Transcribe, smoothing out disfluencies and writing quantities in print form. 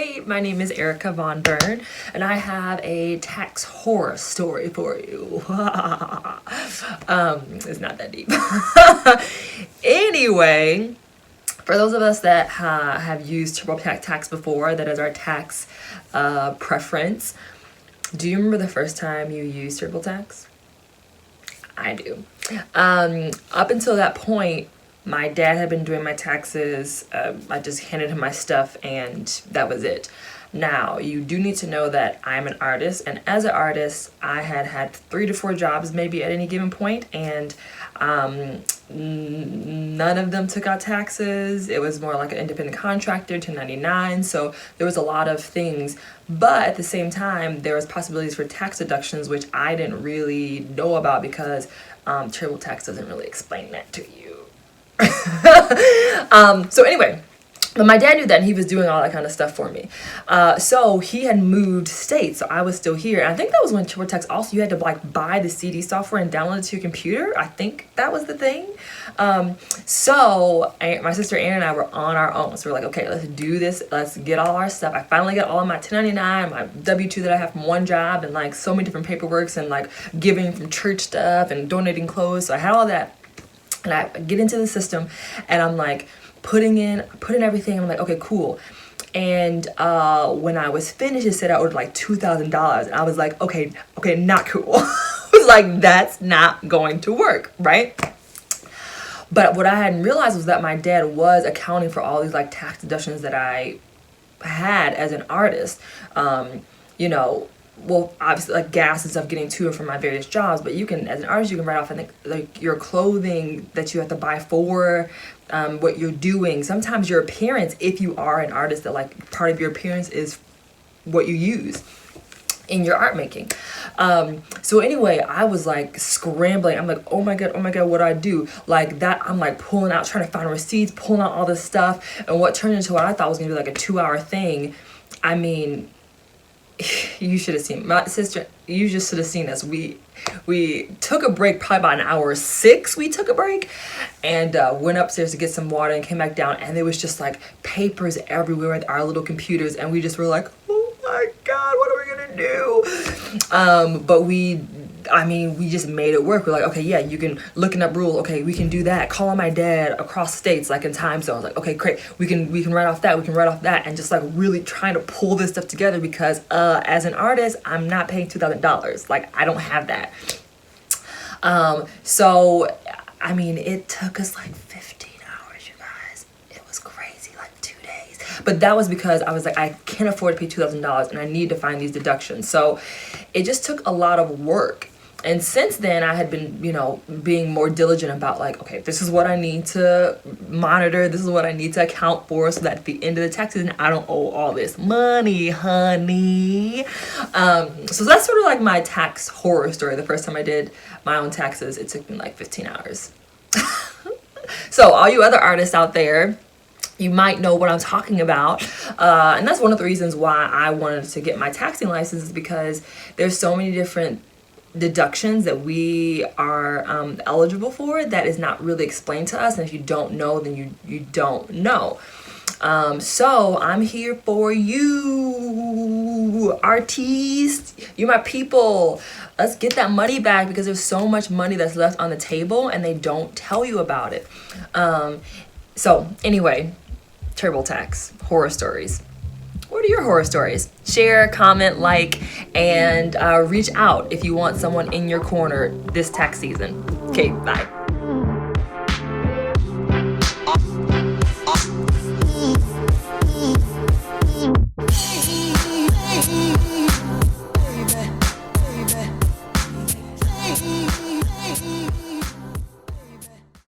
Hi, my name is Ericka Byrne, and I have a tax horror story for you. It's not that deep. Anyway, for those of us that have used TurboTax before, that is our tax preference. Do you remember the first time you used TurboTax? I do. Up until that point, my dad had been doing my taxes. I just handed him my stuff and that was it. Now, you do need to know that I'm an artist, and as an artist, I had 3 to 4 jobs maybe at any given point, and none of them took out taxes. It was more like an independent contractor, 1099, so there was a lot of things. But at the same time, there was possibilities for tax deductions, which I didn't really know about because TurboTax doesn't really explain that to you. So anyway, but my dad knew that, and he was doing all that kind of stuff for me. So he had moved states, so I was still here. And I think that was when TurboTax also, you had to like buy the CD software and download it to your computer. I think that was the thing. So my sister Ann and I were on our own. So we're like, okay, let's do this. Let's get all our stuff. I finally got all of my 1099, my W-2 that I have from one job, and like so many different paperworks, and like giving from church stuff and donating clothes. So I had all that. And I get into the system and I'm like putting in everything. I'm like, okay, cool. And when I was finished, it said I owed like $2,000. And I was like, okay, not cool. I was like, that's not going to work, right? But what I hadn't realized was that my dad was accounting for all these like tax deductions that I had as an artist. You know, well, obviously like gas and stuff getting to and from my various jobs, but you can, as an artist, you can write off, I think, like your clothing that you have to buy for what you're doing. Sometimes your appearance, if you are an artist, that like part of your appearance is what you use in your art making. So anyway, I was like scrambling. I'm like, oh my god, what do I do? Like that, I'm like pulling out, trying to find receipts, pulling out all this stuff, and what turned into what I thought was gonna be like a 2-hour thing. I mean, you should have seen my sister. You just should have seen us. We took a break, probably about an hour 6. We took a break and went upstairs to get some water and came back down, and there was just like papers everywhere with our little computers, and we just were like, oh my god, what are we gonna do? But we just made it work. We're like, okay, yeah, you can looking up rules. Okay, we can do that. Calling my dad across states, like in time zones. Like, okay, great. We can write off that. We can write off that, and just like really trying to pull this stuff together because as an artist, I'm not paying $2,000. Like, I don't have that. So I mean, it took us like 15 hours, you guys. It was crazy, like 2 days. But that was because I was like, I can't afford to pay $2,000, and I need to find these deductions. So it just took a lot of work. And since then, I had been, you know, being more diligent about like, okay, this is what I need to monitor. This is what I need to account for so that at the end of the tax season, I don't owe all this money, honey. So that's sort of like my tax horror story. The first time I did my own taxes, it took me like 15 hours. So all you other artists out there, you might know what I'm talking about. And that's one of the reasons why I wanted to get my taxing license, is because there's so many different deductions that we are eligible for that is not really explained to us, and if you don't know, then you don't know. So I'm here for you, artists. You're my people. Let's get that money back, because there's so much money that's left on the table and they don't tell you about it. So anyway, TurboTax horror stories. What are your horror stories? Share, comment, like, and reach out if you want someone in your corner this tax season. Okay, bye.